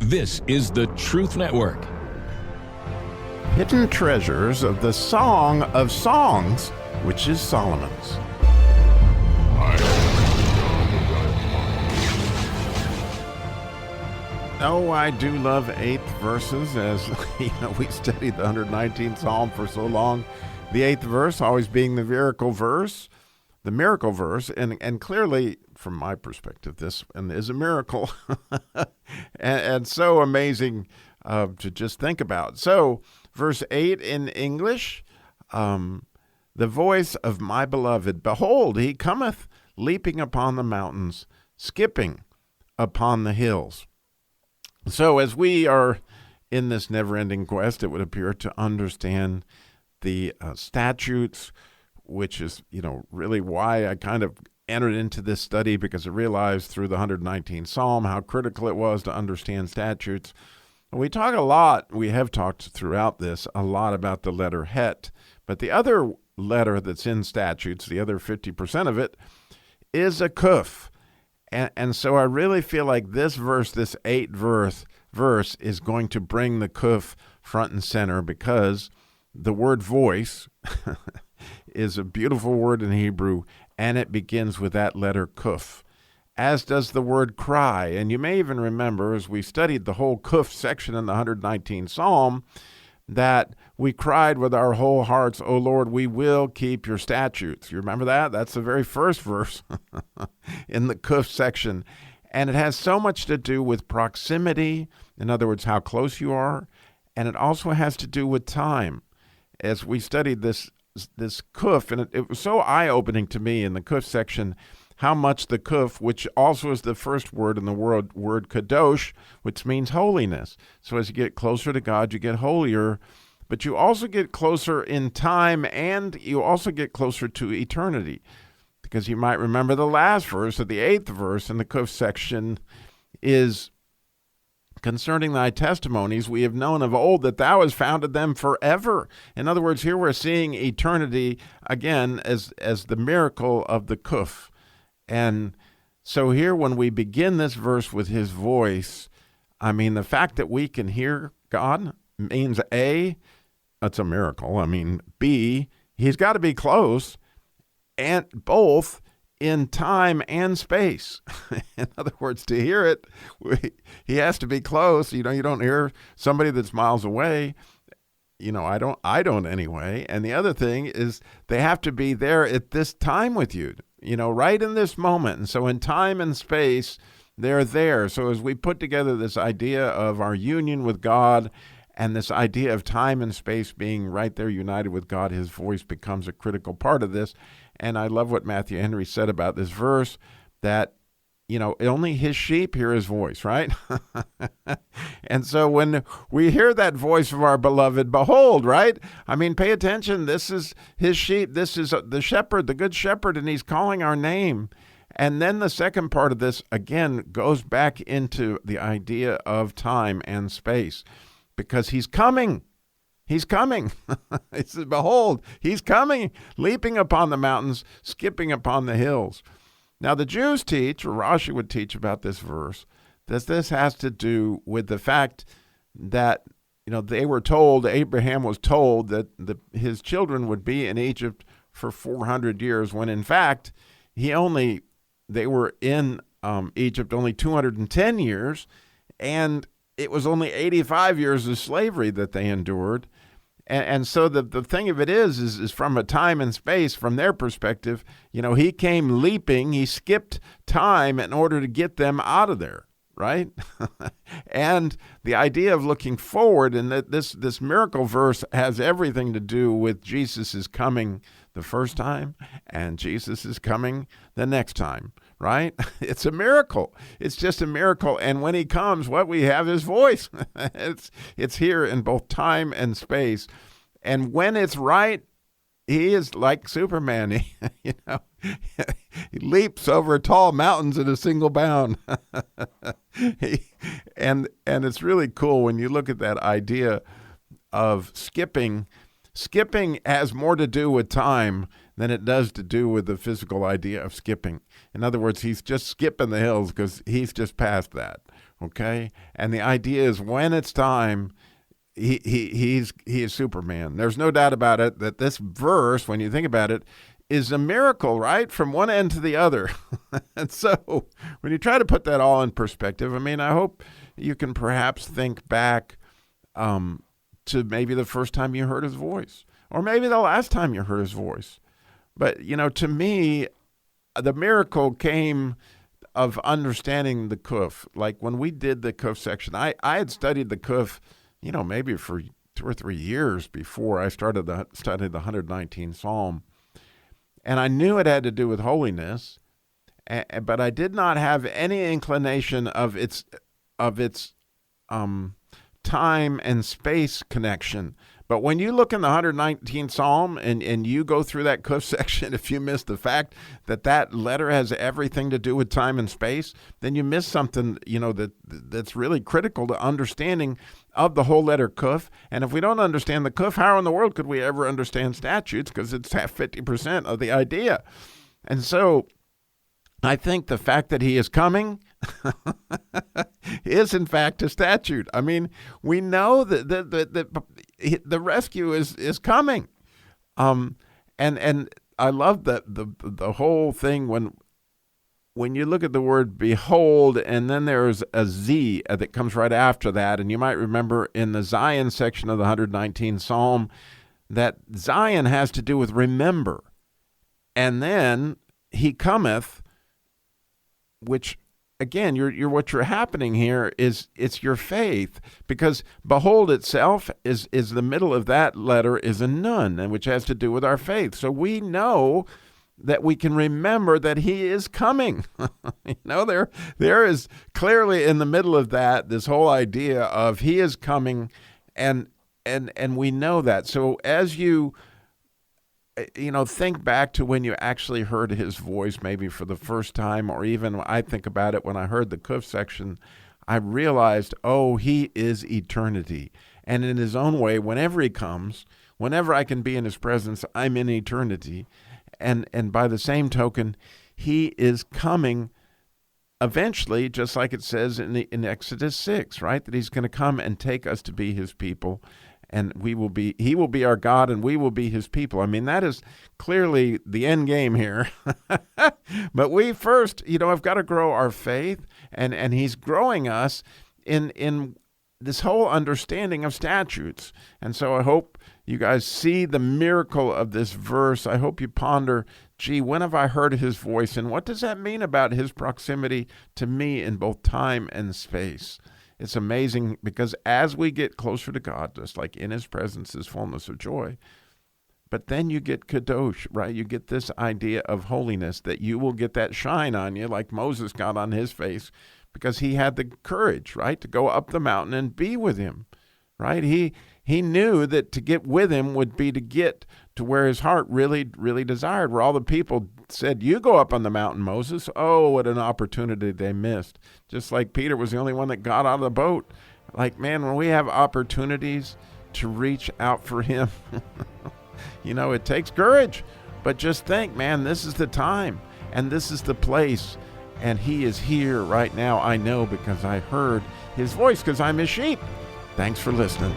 This is the Truth Network. Hidden treasures of the Song of Songs, which is Solomon's. Oh, I do love eighth verses, as we studied the 119th Psalm for so long. The eighth verse always being the miracle verse, and clearly, from my perspective, this is a miracle, and so amazing to just think about. So, verse 8 in English, the voice of my beloved, behold, he cometh leaping upon the mountains, skipping upon the hills. So as we are in this never-ending quest, it would appear to understand the statutes, which is, really why I kind of entered into this study, because I realized through the 119th Psalm how critical it was to understand statutes. We have talked throughout this a lot about the letter het, but the other letter that's in statutes, the other 50% of it, is a kuf. And so I really feel like this verse, this verse is going to bring the kuf front and center, because the word voice is a beautiful word in Hebrew, and it begins with that letter kuf, as does the word cry. And you may even remember, as we studied the whole kuf section in the 119th Psalm, that we cried with our whole hearts, O Lord, we will keep your statutes. You remember that? That's the very first verse in the kuf section. And it has so much to do with proximity, in other words, how close you are, and it also has to do with time. As we studied this kuf, and it was so eye-opening to me in the kuf section, how much the kuf, which also is the first word in the word kadosh, which means holiness. So as you get closer to God, you get holier, but you also get closer in time, and you also get closer to eternity. Because you might remember the last verse, or the eighth verse in the kuf section, is concerning thy testimonies, we have known of old that thou hast founded them forever. In other words, here we're seeing eternity again as the miracle of the kuf. And so here, when we begin this verse with his voice, I mean, the fact that we can hear God means A, it's a miracle. I mean, B, he's got to be close, and both in time and space. In other words, to hear it, he has to be close. You don't hear somebody that's miles away. I don't anyway. And the other thing is they have to be there at this time with you, right in this moment. And so in time and space, they're there. So as we put together this idea of our union with God and this idea of time and space being right there united with God, his voice becomes a critical part of this. And I love what Matthew Henry said about this verse, that only his sheep hear his voice, right? And so when we hear that voice of our beloved, behold, right? I mean, pay attention. This is his sheep. This is the shepherd, the good shepherd, and he's calling our name. And then the second part of this, again, goes back into the idea of time and space, because he's coming. He's coming. It says, behold, he's coming, leaping upon the mountains, skipping upon the hills. Now, the Jews teach, or Rashi would teach about this verse, that this has to do with the fact that, they were told, Abraham was told that his children would be in Egypt for 400 years, when in fact, they were in Egypt only 210 years, and it was only 85 years of slavery that they endured. And so the thing of it is from a time and space, from their perspective, he came leaping, he skipped time in order to get them out of there, right? And the idea of looking forward, and that this miracle verse has everything to do with Jesus is coming the first time, and Jesus is coming the next time, right? It's a miracle. It's just a miracle. And when he comes, what we have is voice. It's here in both time and space. And when it's right, he is like Superman. He leaps over tall mountains in a single bound. And it's really cool when you look at that idea of skipping. Skipping has more to do with time than it does to do with the physical idea of skipping. In other words, he's just skipping the hills because he's just past that, Okay? And the idea is when it's time, he is Superman. There's no doubt about it that this verse, when you think about it, is a miracle, right? From one end to the other. And so when you try to put that all in perspective, I mean, I hope you can perhaps think back to maybe the first time you heard his voice, or maybe the last time you heard his voice. But, to me, the miracle came of understanding the KOPH. Like when we did the KOPH section, I had studied the KOPH, maybe for 2 or 3 years before I started to study the 119th Psalm. And I knew it had to do with holiness, but I did not have any inclination of its time and space connection. But when you look in the 119th Psalm and you go through that KOPH section, if you miss the fact that letter has everything to do with time and space, then you miss something, that's really critical to understanding of the whole letter KOPH. And if we don't understand the KOPH, how in the world could we ever understand statutes? Because it's 50% of the idea. And so I think the fact that he is coming is in fact a statute. I mean, we know that the rescue is coming. And I love that the whole thing when you look at the word behold, and then there's a Z that comes right after that. And you might remember in the Zion section of the 119th Psalm that Zion has to do with remember. And then he cometh, which again, what you're happening here is it's your faith, because behold itself is the middle of that letter is a nun, and which has to do with our faith. So we know that we can remember that he is coming. There is clearly in the middle of that this whole idea of he is coming, and we know that. So as you think back to when you actually heard his voice, maybe for the first time, or even I think about it when I heard the KOPH section, I realized, he is eternity. And in his own way, whenever he comes, whenever I can be in his presence, I'm in eternity. And by the same token, he is coming eventually, just like it says in Exodus 6, right? That he's going to come and take us to be his people. And he will be our God, and we will be his people. I mean, that is clearly the end game here. But we first, have got to grow our faith, and he's growing us in this whole understanding of statutes. And so I hope you guys see the miracle of this verse. I hope you ponder, when have I heard his voice? And what does that mean about his proximity to me in both time and space? It's amazing, because as we get closer to God, just like in his presence is fullness of joy, but then you get kadosh, right? You get this idea of holiness, that you will get that shine on you like Moses got on his face, because he had the courage, right, to go up the mountain and be with him, right? He knew that to get with him would be to get to where his heart really, really desired, where all the people said, you go up on the mountain, Moses. Oh, what an opportunity they missed. Just like Peter was the only one that got out of the boat. Like, man, when we have opportunities to reach out for him, it takes courage. But just think, man, this is the time and this is the place. And he is here right now. I know, because I heard his voice, because I'm his sheep. Thanks for listening.